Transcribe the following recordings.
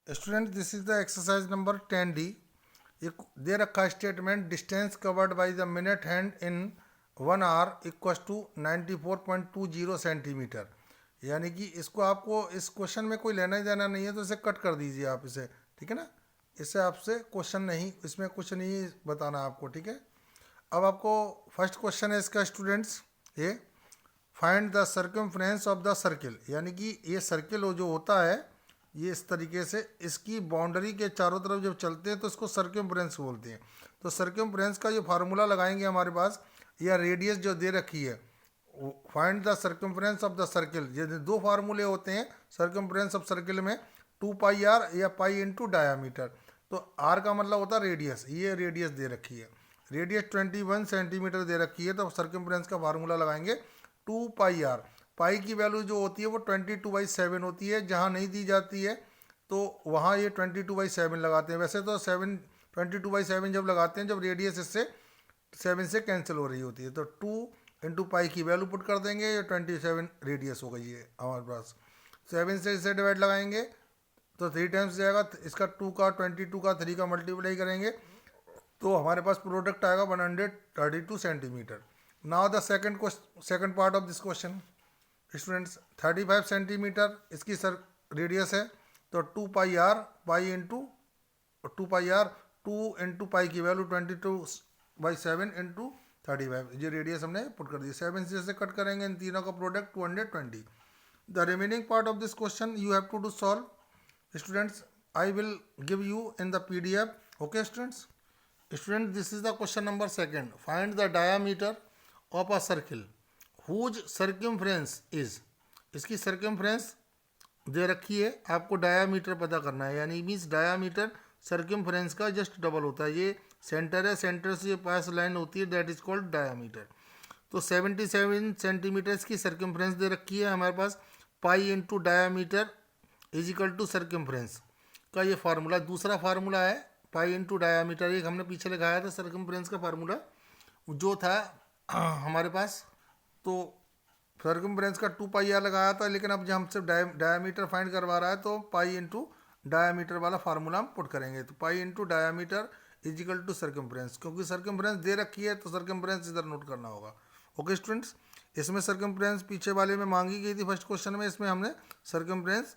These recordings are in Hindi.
Student this is the exercise number 10D। एक दे रखा statement distance covered by the minute hand in 1 hour equals to 94.20 centimetre. यानी कि इसको आपको इस क्वेश्चन में कोई लेना ही देना नहीं है, तो इसे कट कर दीजिए आप इसे, ठीक है ना। इससे आपसे क्वेश्चन नहीं, इसमें कुछ नहीं बताना आपको, ठीक है। अब आपको फर्स्ट क्वेश्चन है इसका स्टूडेंट्स, ये find the circumference of the circle. यानी कि ये सर्किल जो होता है ये इस तरीके से इसकी बाउंड्री के चारों तरफ जब चलते हैं तो इसको सर्कमफ्रेंस बोलते हैं। तो सर्कमफ्रेंस का जो फार्मूला लगाएंगे हमारे पास, या रेडियस जो दे रखी है, find the circumference of the circle. ये दो फार्मूले होते हैं सर्कमफ्रेंस ऑफ सर्किल में, 2πr या पाई इंटू डायामीटर। तो आर का मतलब होता है रेडियस, ये रेडियस दे रखी है, रेडियस 21 सेंटीमीटर दे रखी है, तो सर्कमफ्रेंस का फार्मूला लगाएंगे 2πr। पाई की वैल्यू जो होती है वो 22/7 होती है, जहाँ नहीं दी जाती है तो वहाँ ये 22/7 लगाते हैं। वैसे तो 22/7 जब लगाते हैं जब रेडियस इससे 7 से कैंसिल हो रही होती है, तो 2 पाई की वैल्यू पुट कर देंगे, ये 27 रेडियस हो गई है हमारे पास। 7 से इसे डिवाइड लगाएंगे तो 3 टाइम्स जाएगा, इसका 2 का 22 का 3 का मल्टीप्लाई करेंगे तो हमारे पास प्रोडक्ट आएगा 132 centimetre. Now the second part of this question students, 35 centimetre इसकी सर रेडियस है, तो 2πr पाई इंटू 2πr 2 पाई की वैल्यू 22/7 इंटू 35, ये रेडियस हमने पुट कर दी। 7 से कट करेंगे इन तीनों का product 220। The remaining part of this question you have to do solve students, I will give you in the PDF। Okay students, this is the question number second, find the diameter of a circle whose circumference is. इसकी सर्कमफ्रेंस दे रखी है, आपको डायामीटर पता करना है, यानी मीन्स डायामीटर सर्कमफ्रेंस का जस्ट डबल होता है। ये सेंटर है, सेंटर से पास लाइन होती है, दैट इज कॉल्ड डायामीटर। तो 77 सेंटीमीटर की सर्कमफ्रेंस दे रखी है हमारे पास। Pi into diameter is equal to circumference का ये फार्मूला, दूसरा फार्मूला है पाई इंटू डायामीटर। एक हमने पीछे लगाया था सर्कमफ्रेंस का फार्मूला जो था हमारे पास, तो सर्कमफ्रेंस का 2πr लगाया था, लेकिन अब जब हमसे डायामीटर फाइंड करवा रहा है तो पाई इंटू डायामीटर वाला फार्मूला हम पुट करेंगे। तो pi into diameter is equal to circumference, क्योंकि सर्कमफ्रेंस दे रखी है तो सर्कमफ्रेंस इधर नोट करना होगा। ओके स्टूडेंट्स, इसमें सर्कमफ्रेंस पीछे वाले में मांगी गई थी फर्स्ट क्वेश्चन में, इसमें हमने सर्कमफ्रेंस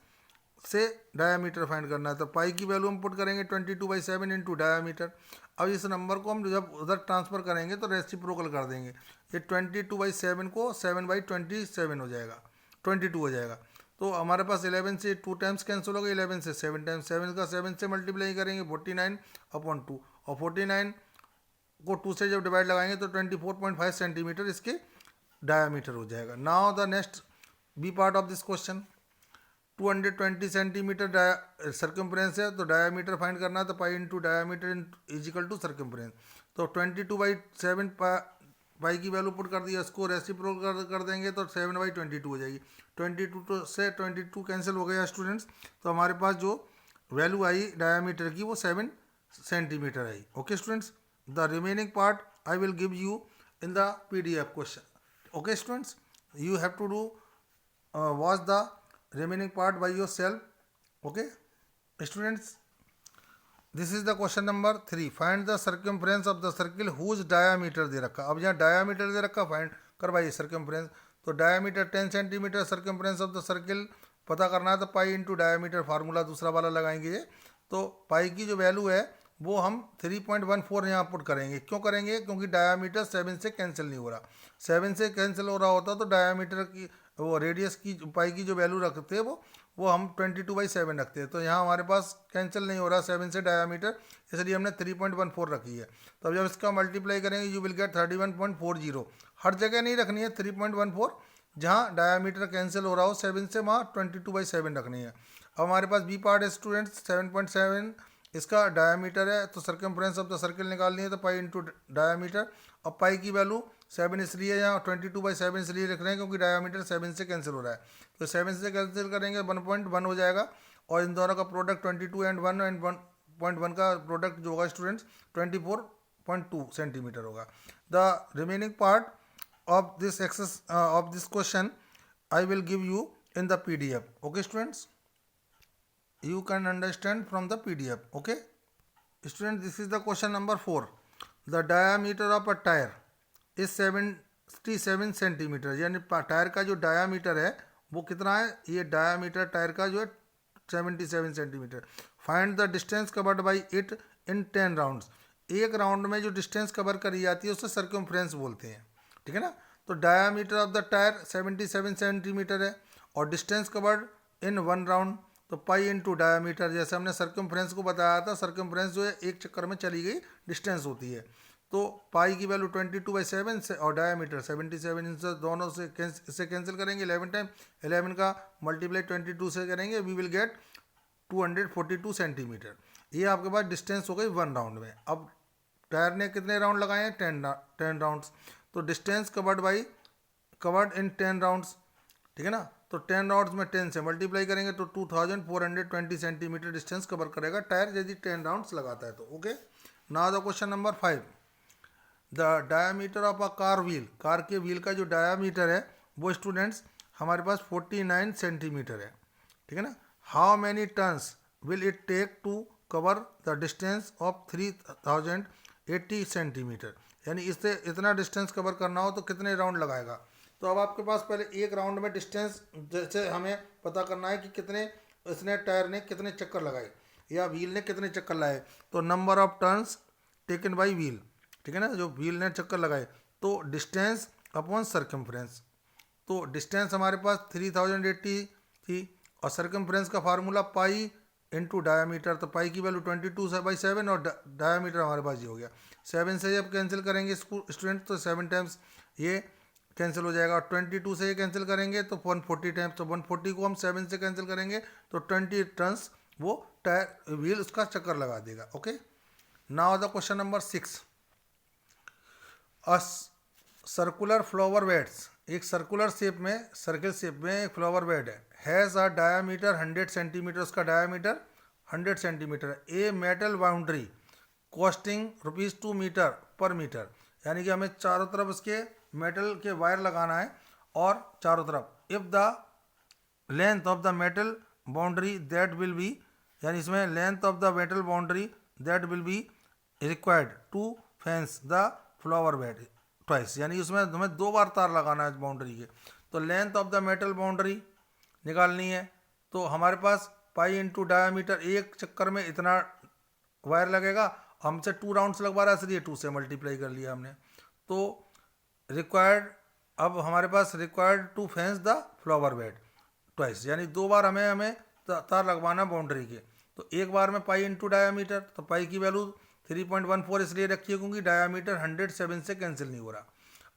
से डायामीटर फाइंड करना है, तो पाई की वैल्यू हम पुट करेंगे 22/7 इंटू डायामीटर। अब इस नंबर को हम जब उधर ट्रांसफर करेंगे तो रेसिप्रोकल कर देंगे, ये 22/7 को 7/27 हो जाएगा, 22 हो जाएगा। तो हमारे पास 11 से 2 टाइम्स कैंसिल हो गए, 11 से 7 टाइम्स, 7 का 7 से मल्टीप्लाई करेंगे 49/2, और 49 को 2 से जब डिवाइड लगाएंगे तो 24.5 सेंटीमीटर इसके डायामीटर हो जाएगा। Now the next B part of this question, 220 centimetre circumference है, तो डायामीटर फाइंड करना है, तो pi into diameter is equal to circumference. तो 22/7 पाई की वैल्यू पुट कर दिया, इसको रेसिप्रोकल कर देंगे तो 7/22 हो जाएगी। 22 से 22 कैंसिल हो गया स्टूडेंट्स, तो हमारे पास जो वैल्यू आई डायामीटर की वो 7 सेंटीमीटर आई। Okay students, the remaining part I will give you in the PDF question. Okay students, you have to do watch the remaining part by yourself. Okay students, this is the question number 3, find the circumference of the circle whose diameter दे रखा। अब यहाँ डायामीटर दे रखा, फाइंड करवाइए सर्कमफ्रेंस। तो diameter 10 centimetre, circumference of the circle पता करना है, तो पाई इंटू डायामीटर फार्मूला दूसरा वाला लगाएंगे ये। तो पाई की जो वैल्यू है वो हम 3.14 यहाँ पुट करेंगे। क्यों करेंगे? क्योंकि डायामीटर 7 से कैंसिल नहीं हो रहा, 7 से कैंसिल हो रहा होता तो डायामीटर की वो रेडियस की पाई की जो वैल्यू रखते हैं वो हम 22/7 रखते हैं। तो यहाँ हमारे पास कैंसिल नहीं हो रहा 7 से डायामीटर, इसलिए हमने 3.14 रखी है। तो अब जब इसका मल्टीप्लाई करेंगे यू विल गेट 31.40। हर जगह नहीं रखनी है 3.14, जहाँ डायामीटर कैंसिल हो रहा हो 7 से वहाँ 22/7 रखनी है। अब हमारे पास बी पार्ट है स्टूडेंट्स, 7.7 इसका डायामीटर है, तो सर्कमफ्रेंस ऑफ द सर्किल निकालनी है, तो पाई इंटू डायामीटर। अब पाई की वैल्यू 7 इसलिए यहाँ 22/7 इसलिए लिख रहे हैं क्योंकि डायामीटर 7 से कैंसिल हो रहा है, तो 7 से कैंसिल करेंगे 1.1 हो जाएगा, और इन दोनों का प्रोडक्ट 22 एंड 1 का प्रोडक्ट जो होगा स्टूडेंट्स 24.2 सेंटीमीटर होगा। The remaining part of this question I will give you in the PDF। Okay students. You can understand from the PDF. Okay, student, this is the question number 4. The diameter of a tire is 77 centimetre, यानी टायर का जो डायामीटर है वो कितना है, ये डायामीटर टायर का जो है 77 centimetre. Find the distance covered by it in 10 rounds. एक राउंड में जो डिस्टेंस कवर करी जाती है उसे सर्कमफ्रेंस बोलते हैं. ठीक है ना. तो diameter of the tyre 77 centimetre है और डिस्टेंस कवर्ड इन 1 राउंड, तो पाई इंटू डायामीटर, जैसे हमने सर्कमफ्रेंस को बताया था, सर्कमफ्रेंस जो है एक चक्कर में चली गई डिस्टेंस होती है. तो पाई की वैल्यू 22/7 से और डायामीटर 77, इनसे दोनों से इससे कैंसिल करेंगे 11 टाइम. 11 का मल्टीप्लाई 22 से करेंगे, वी विल गेट 242 सेंटीमीटर. ये आपके पास डिस्टेंस हो गई 1 राउंड में. अब टायर ने कितने राउंड लगाए हैं, 10 राउंड्स. तो डिस्टेंस कवर्ड इन 10 राउंड्स. ठीक है ना. तो 10 राउंड्स में 10 से मल्टीप्लाई करेंगे तो 2420 सेंटीमीटर डिस्टेंस कवर करेगा टायर यदि 10 राउंड्स लगाता है तो. Okay. Now the question number 5. The diameter of a car wheel, car के व्हील का जो डायामीटर है वो स्टूडेंट्स हमारे पास 49 सेंटीमीटर है. ठीक है ना. How many turns will it take to cover the distance of 3080 centimetre, यानी इससे इतना डिस्टेंस कवर करना हो तो कितने राउंड लगाएगा. तो अब आपके पास पहले एक राउंड में डिस्टेंस जैसे हमें पता करना है कि कितने इसने टायर ने कितने चक्कर लगाए या व्हील ने कितने चक्कर लगाए. तो number of turns taken by wheel. ठीक है ना. जो व्हील ने चक्कर लगाए तो डिस्टेंस अपॉन सर्कमफ्रेंस. तो डिस्टेंस हमारे पास 3080 थी और सर्कमफ्रेंस का फार्मूला पाई इंटू डायामीटर. तो पाई की वैल्यू 22/7 और डायामीटर हमारे पास ये हो गया. 7 से जब कैंसिल करेंगे स्टूडेंट तो 7 टाइम्स ये कैंसिल हो जाएगा. 22 से ये कैंसिल करेंगे तो 140 टाइम्स. तो 140 को हम 7 से कैंसिल करेंगे तो 20 टर्न्स वो टायर व्हील उसका चक्कर लगा देगा. Okay. Now the question number 6. Circular flower beds, एक सर्कुलर शेप में सर्किल शेप में एक फ्लावर बेड है. हैज़ अ डायामीटर 100 सेंटीमीटर, उसका डायामीटर 100 सेंटीमीटर है. A metal boundary costing ₹2 metre per metre, यानी कि हमें चारों तरफ इसके मेटल के वायर लगाना है और चारों तरफ. If the length of the metal boundary that will be, यानी इसमें length of the metal boundary that will be required to fence the flower bed twice, यानी उसमें हमें 2 बार तार लगाना है बाउंड्री के. तो length of the metal boundary निकालनी है. तो हमारे पास पाई इंटू डायामीटर, एक चक्कर में इतना वायर लगेगा. हमसे 2 राउंड्स लगवा रहा है इसलिए 2 से मल्टीप्लाई कर लिया हमने. तो रिक्वायर्ड, अब हमारे पास required to fence the flower bed twice, यानी 2 बार हमें तार लगवाना बाउंड्री के. तो एक बार में पाई इंटू डायामीटर, तो पाई की वैल्यू 3.14 इसलिए रखी है क्योंकि डायामीटर 107 से कैंसिल नहीं हो रहा.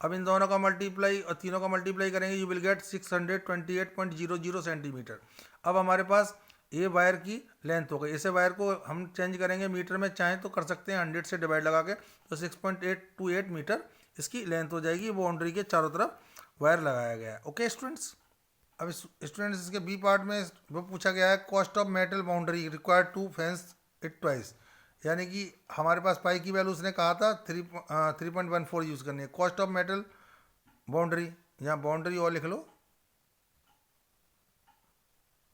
अब इन दोनों का मल्टीप्लाई और तीनों का मल्टीप्लाई करेंगे, यू विल गेट 628.00 सेंटीमीटर. अब हमारे पास ये वायर की लेंथ हो गई. इसे वायर को हम चेंज करेंगे मीटर में, चाहें तो कर सकते हैं 100 से डिवाइड लगा के. तो 6.828 मीटर इसकी लेंथ हो जाएगी. बाउंड्री के चारों तरफ वायर लगाया गया है. Okay students. अब स्टूडेंट्स इसके बी पार्ट में वो पूछा गया है cost of metal boundary required to fence it twice, यानी कि हमारे पास पाई की वैल्यू उसने कहा था 3.14 यूज़ करनी है. कॉस्ट ऑफ मेटल बाउंड्री, यहाँ बाउंड्री और लिख लो.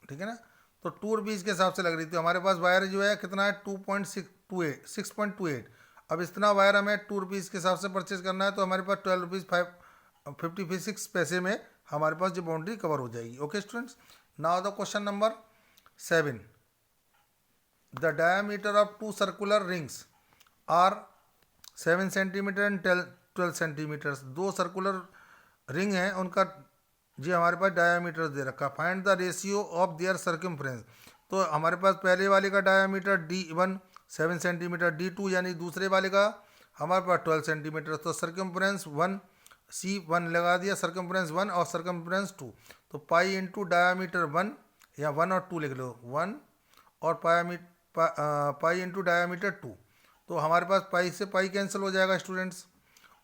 ठीक है ना. तो ₹2 के हिसाब से लग रही थी. हमारे पास वायर जो है कितना है 6.28. अब इतना वायर हमें ₹2 के हिसाब से परचेज करना है तो हमारे पास ₹12.56 में हमारे पास जो बाउंड्री कवर हो जाएगी. Okay students. Now the question number 7. The diameter of 2 circular rings are 7 centimetre and 12 centimetre. 2 circular ring हैं, उनका जी हमारे पास डायामीटर दे रखा. Find the ratio of their circumference. तो हमारे पास पहले वाले का डायामीटर D1 7 सेंटीमीटर, D2 यानी दूसरे वाले का हमारे पास 12 सेंटीमीटर. तो सर्कमफ्रेंस 1 C1 लगा दिया, सर्कमफ्रेंस 1 और सर्कमफ्रेंस 2. तो पाई इंटू डायामीटर 1 या 1 और 2 लिख लो, 1 और पाई इंटू डायामीटर 2. तो हमारे पास पाई से पाई कैंसिल हो जाएगा स्टूडेंट्स.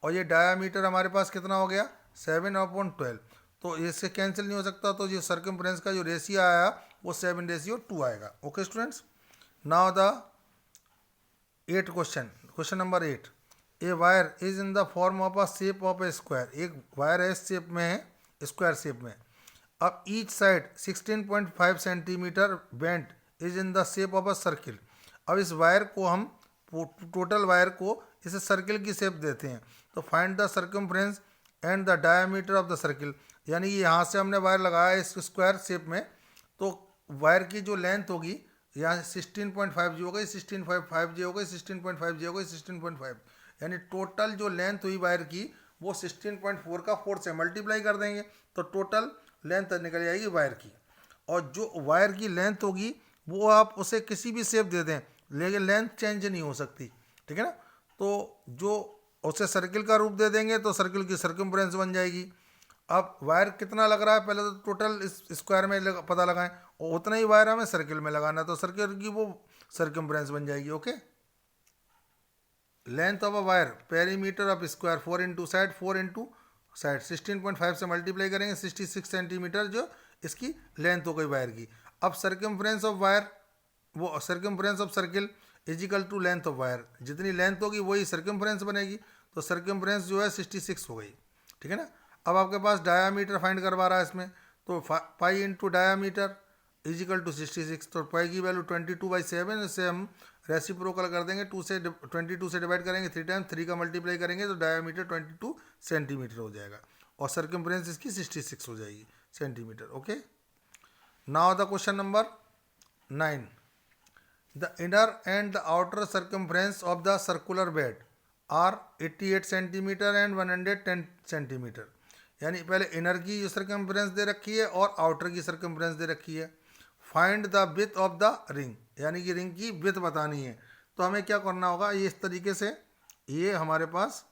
और ये डायामीटर हमारे पास कितना हो गया 7/12. तो इससे कैंसिल नहीं हो सकता. तो ये सर्कमफ्रेंस का जो रेशियो आया वो 7:2 आएगा. Okay students. Now the 8 question number 8. A wire is in the form of a shape of A square. एक वायर है इस शेप में है, स्क्वायर शेप में. अब each side 16.5 centimetre bent is in the shape of a circle. अब इस वायर को हम टोटल वायर को इसे सर्किल की शेप देते हैं। तो find the circumference and the diameter of the circle, यानी कि यहाँ से हमने वायर लगाया इस स्क्वायर शेप में, तो वायर की जो लेंथ होगी यहाँ 16.5 जी हो गई, 16.5 जी हो गई, 16.5 जी हो गई, 16.5, यानी टोटल जो लेंथ हुई वायर की वो 16.4 का 4 से मल्टीप्लाई कर देंगे तो टोटल लेंथ निकल जाएगी वायर की। और जो वायर की लेंथ होगी वो आप उसे किसी भी शेप दे दें, लेकिन लेंथ चेंज नहीं हो सकती, ठीक है ना। तो जो उसे सर्किल का रूप दे देंगे तो सर्किल की सर्कमफ्रेंस बन जाएगी। अब वायर कितना लग रहा है पहले तो टोटल इस स्क्वायर में पता लगाएं, और उतना ही वायर हमें सर्किल में लगाना है, तो सर्किल की वो सर्कमफ्रेंस बन जाएगी। Okay, length of a wire perimeter of square 4 into side, 4 into side 16.5 से मल्टीप्लाई करेंगे 66 सेंटीमीटर जो इसकी लेंथ हो गई वायर की। अब सर्कमफ्रेंस ऑफ वायर, वो circumference of circle is equal to length of wire, जितनी लेंथ होगी वही सर्कमफ्रेंस बनेगी, तो सर्कमफ्रेंस जो है 66 हो गई, ठीक है ना। अब आपके पास डायामीटर फाइंड करवा रहा है इसमें, तो pi into diameter is equal to 66, तो पाई की वैल्यू 22/7, इससे हम रेसिप्रोकल कर देंगे, 2 से 22 से डिवाइड करेंगे 3 टाइम, 3 का मल्टीप्लाई करेंगे तो डायामीटर 22 सेंटीमीटर हो जाएगा और सर्कमफ्रेंस इसकी 66 हो जाएगी centimetre. Okay, now the question number 9, the inner and the outer circumference of the circular bed are 88 centimetre and 110 centimetre, यानी पहले इनर की जो सर्कमफ्रेंस दे रखी है और आउटर की सर्कमफ्रेंस दे रखी है। Find the width of the ring, यानी कि रिंग की विड्थ बतानी है। तो हमें क्या करना होगा, ये इस तरीके से, ये हमारे पास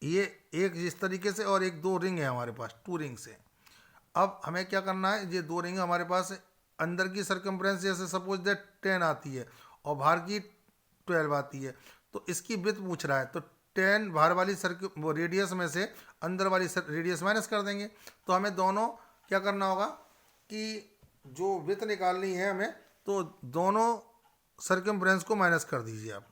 ये एक इस तरीके से और एक 2 रिंग है हमारे पास, 2 रिंग से। अब हमें क्या करना है, ये 2 रिंग हमारे पास अंदर की सर्कमफ्रेंस जैसे सपोज दैट 10 आती है और बाहर की 12 आती है, तो इसकी विड्थ पूछ रहा है, तो 10 बाहर वाली वो रेडियस में से अंदर वाली रेडियस माइनस कर देंगे। तो हमें दोनों क्या करना होगा कि जो विड्थ निकालनी है हमें, तो दोनों सर्कमफ्रेंस को माइनस कर दीजिए आप,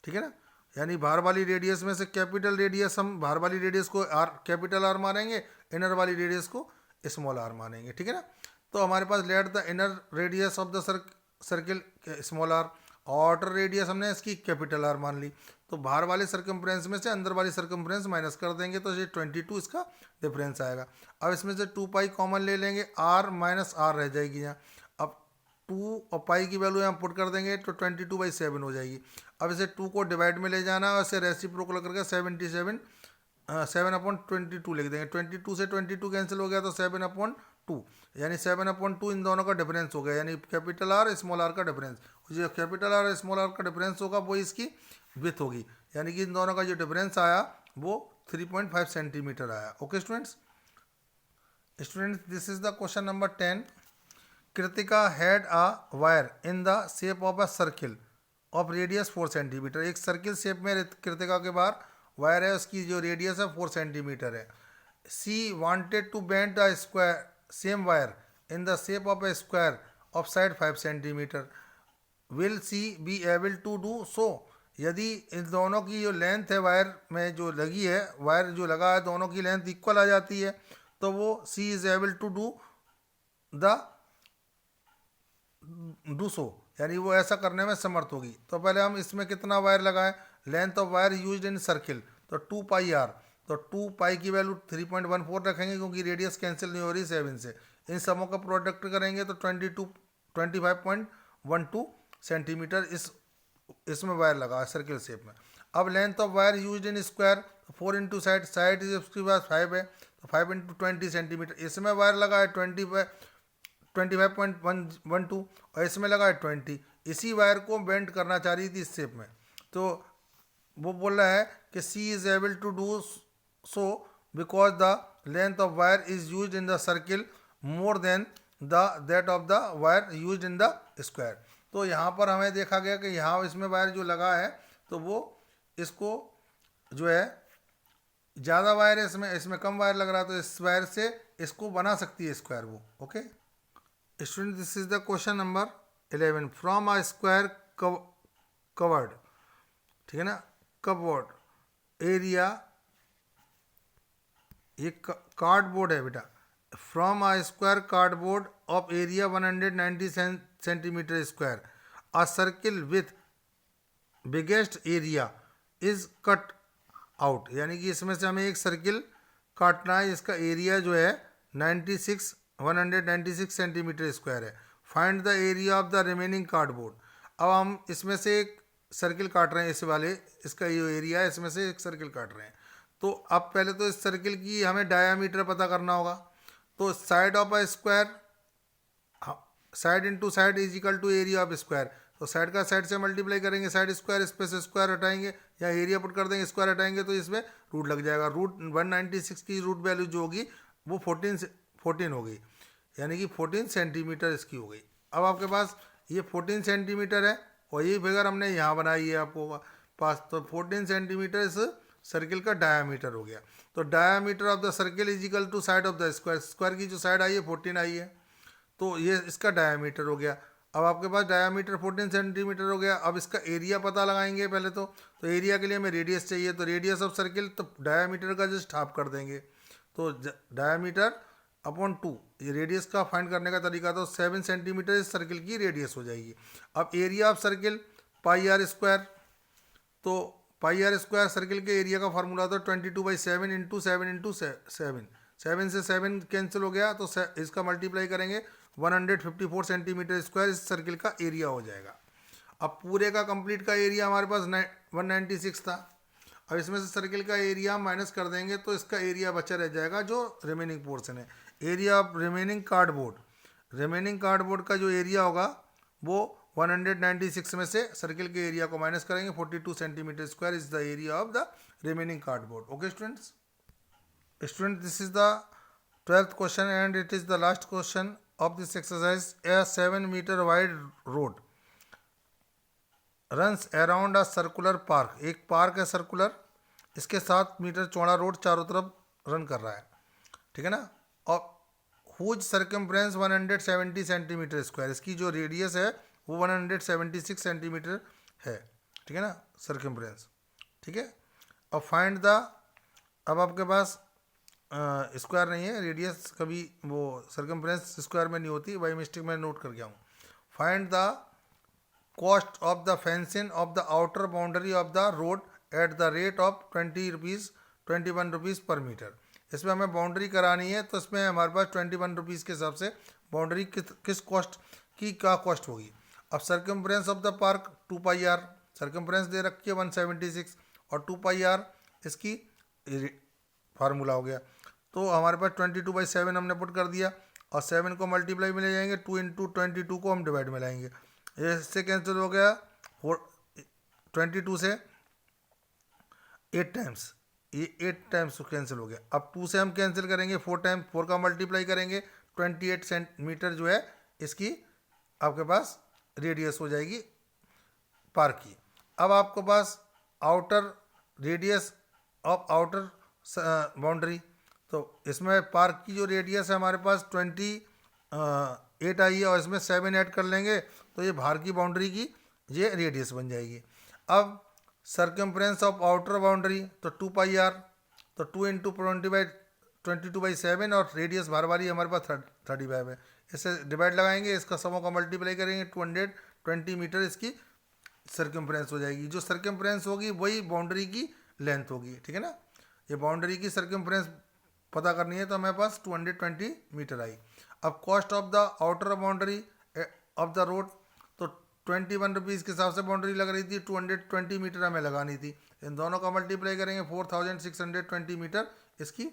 ठीक है ना। यानी बाहर वाली रेडियस में से कैपिटल रेडियस, हम बाहर वाली रेडियस को आर कैपिटल आर मानेंगे, इनर वाली रेडियस को स्मॉल आर मानेंगे, ठीक है ना। तो हमारे पास let the inner radius of the circle small R, outer radius हमने इसकी कैपिटल आर मान ली, तो बाहर वाले सर्कमफ्रेंस में से अंदर वाली सर्कमफ्रेंस माइनस कर देंगे तो ये 22 इसका डिफरेंस आएगा। अब इसमें से 2 पाई कॉमन ले लेंगे, आर माइनस आर रह जाएगी यहाँ। अब 2 और पाई की वैल्यू यहाँ पुट कर देंगे तो 22/7 हो जाएगी। अब इसे 2 को डिवाइड में ले जाना और इसे रेसिप्रोकल करके 7/22 लिख देंगे। 22 से 22 कैंसिल हो गया तो 7/2, यानी 7/2 इन दोनों का डिफरेंस हो गया, यानी कैपिटल आर स्मॉल आर का डिफरेंस। जो कैपिटल आर स्मॉल आर का डिफरेंस होगा वो इसकी विड्थ होगी, यानी कि इन दोनों का जो डिफरेंस आया वो 3.5 सेंटीमीटर आया। Okay students, this is the question number 10। Kritika had a wire in the shape of a circle of radius 4 centimetre, एक सर्किल शेप में कृतिका के बाहर वायर है, उसकी जो रेडियस है 4 सेंटीमीटर है। She wanted to bend the square same wire in the shape of a square of side 5 centimetre, will she be able to do so, यदि इन दोनों की जो लेंथ है वायर में जो लगी है, वायर जो लगा है दोनों की लेंथ इक्वल आ जाती है, तो वो she is able to do so, यानी वो ऐसा करने में समर्थ होगी। तो पहले हम इसमें कितना वायर लगाएं, length of wire used in circle, तो 2 पाई आर, तो 2 पाई की वैल्यू 3.14 रखेंगे क्योंकि रेडियस कैंसिल नहीं हो रही 7 से। इन सबों का प्रोडक्ट करेंगे तो 25.12 सेंटीमीटर इसमें वायर लगा है सर्किल शेप में। अब length of wire used in square, 4 into side, side इसके पास 5 है तो 5 इंटू 20 सेंटीमीटर, इसमें वायर लगा है 25.12 और इसमें लगा है 20। इसी वायर को बेंड करना चाह रही थी इस शेप में, तो वो बोल रहा है कि she is able to do so because the length of wire is used in the circle more than that of the wire used in the square. तो यहाँ पर हमें देखा गया कि यहाँ इसमें वायर जो लगा है तो वो इसको जो है ज़्यादा वायर है, इसमें कम वायर लग रहा है, तो इस वायर से इसको बना सकती है स्क्वायर वो। Okay student, this is the question number 11। From a square covered, ठीक है ना, कवर्ड एरिया, ये कार्डबोर्ड है बेटा, from a square cardboard of area 190 centimeter square. A circle with biggest area is cut out. यानी कि इसमें से हमें एक सर्किल काटना है, इसका एरिया जो है 196 सेंटीमीटर स्क्वायर है. Find the area of the remaining cardboard. अब हम इसमें से एक सर्किल काट रहे हैं, इस वाले, इसका ये एरिया है, इसमें से एक सर्किल काट रहे हैं. तो अब पहले तो इस सर्किल की हमें डायामीटर पता करना होगा. तो side of a square, side into side is equal to area of square. तो साइड का साइड से मल्टीप्लाई करेंगे, साइड स्क्वायर, इस पे से स्क्वायर हटाएंगे या एरिया पुट कर देंगे, स्क्वायर हटाएंगे तो इसमें रूट लग जाएगा. रूट 196 की रूट वैल्यू जो होगी वो 14 हो गई, यानी कि 14 सेंटीमीटर इसकी हो गई. अब आपके पास ये 14 सेंटीमीटर है और ये फिगर हमने यहाँ बनाई है आपको पास. तो 14 सेंटीमीटर इस सर्किल का डायामीटर हो गया. तो diameter of the circle is equal to side of the square. Square की जो साइड आई है 14 आई है, तो ये इसका डायामीटर हो गया. अब आपके पास डायामीटर 14 सेंटीमीटर हो गया. अब इसका एरिया पता लगाएंगे पहले तो एरिया के लिए हमें रेडियस चाहिए. तो रेडियस ऑफ सर्किल, तो डायामीटर का जस्ट हाफ कर देंगे. तो डायामीटर अपॉन 2, ये रेडियस का फाइंड करने का तरीका. तो 7 सेंटीमीटर इस सर्किल की रेडियस हो जाएगी. अब area of circle pi R square. तो पाई आर स्क्वायर सर्किल के एरिया का फार्मूला था 22/7 इंटू 7 7 से 7 कैंसिल हो गया, तो इसका मल्टीप्लाई करेंगे 154 सेंटीमीटर स्क्वायर इस सर्किल का एरिया हो जाएगा. अब पूरे का कंप्लीट का एरिया हमारे पास 196 था. अब इसमें से सर्किल का एरिया माइनस कर देंगे तो इसका एरिया बचा रह जाएगा जो रिमेनिंग पोर्शन है. Area of remaining cardboard, remaining cardboard का जो एरिया होगा वो 196 में से सर्किल के एरिया को माइनस करेंगे. 42 centimetre square is the area of the remaining cardboard. Okay students, this is the 12th question and it is the last question of this exercise. A 7 meter wide road runs around a circular park. एक पार्क है सर्कुलर, इसके 7 मीटर चौड़ा रोड चारों तरफ रन कर रहा है, ठीक है ना. और हुज सर्कमफ्रेंस 170 सेंटीमीटर स्क्वायर. इसकी जो रेडियस है वो 176 सेंटीमीटर है, ठीक है ना, सर्कमफ्रेंस, ठीक है. अब फाइंड द, अब आपके पास स्क्वायर नहीं है, रेडियस कभी वो सर्कमफ्रेंस स्क्वायर में नहीं होती, बाई मिस्टेक मैं नोट कर गया हूँ. Find the cost of the fencing of the outer boundary of the road at the rate of 21 rupees पर मीटर. इसमें हमें बाउंड्री करानी है, तो इसमें हमारे पास 21 रुपीज़ के हिसाब से बाउंड्री किस कॉस्ट की क्या कॉस्ट होगी. अब circumference of the park 2 pi R, circumference दे रखी है 176 और 2 पाई आर इसकी फार्मूला हो गया. तो हमारे पास 22/7 हमने पुट कर दिया और 7 को मल्टीप्लाई में ले जाएंगे, 2 इंटू 22 को हम डिवाइड में लाएंगे. ये इससे कैंसिल हो गया, 22 से 8 टाइम्स, ये 8 टाइम्स कैंसिल हो गया. अब 2 से हम कैंसिल करेंगे 4 टाइम्स, 4 का मल्टीप्लाई करेंगे 28 सेंटीमीटर जो है इसकी आपके पास रेडियस हो जाएगी पार्क की. अब आपके पास outer radius of outer boundary, तो इसमें पार्क की जो रेडियस है हमारे पास 28 आई है और इसमें 7 ऐड कर लेंगे तो ये बाहर की बाउंड्री की ये रेडियस बन जाएगी. अब सर्कमफ्रेंस ऑफ आउटर बाउंड्री तो 2 पाई आर, तो 2 इंटू 22/7 और रेडियस बार बारी हमारे पास 35 है. इससे डिवाइड लगाएंगे, इसका समों का मल्टीप्लाई करेंगे 220 मीटर इसकी सर्कमफ्रेंस हो जाएगी. जो सर्कमफ्रेंस होगी वही बाउंड्री की लेंथ होगी, ठीक है ना. ये बाउंड्री की सर्कमफ्रेंस पता करनी है तो हमारे पास 220 मीटर आई. अब cost of the outer boundary of the road, तो 21 रुपीज़ के हिसाब से बाउंड्री लग रही थी, 220 मीटर हमें लगानी थी. इन दोनों का मल्टीप्लाई करेंगे 4620 मीटर इसकी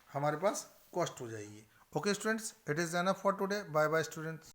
हमारे पास कॉस्ट हो जाएगी. Okay students, it is enough for today. Bye bye students.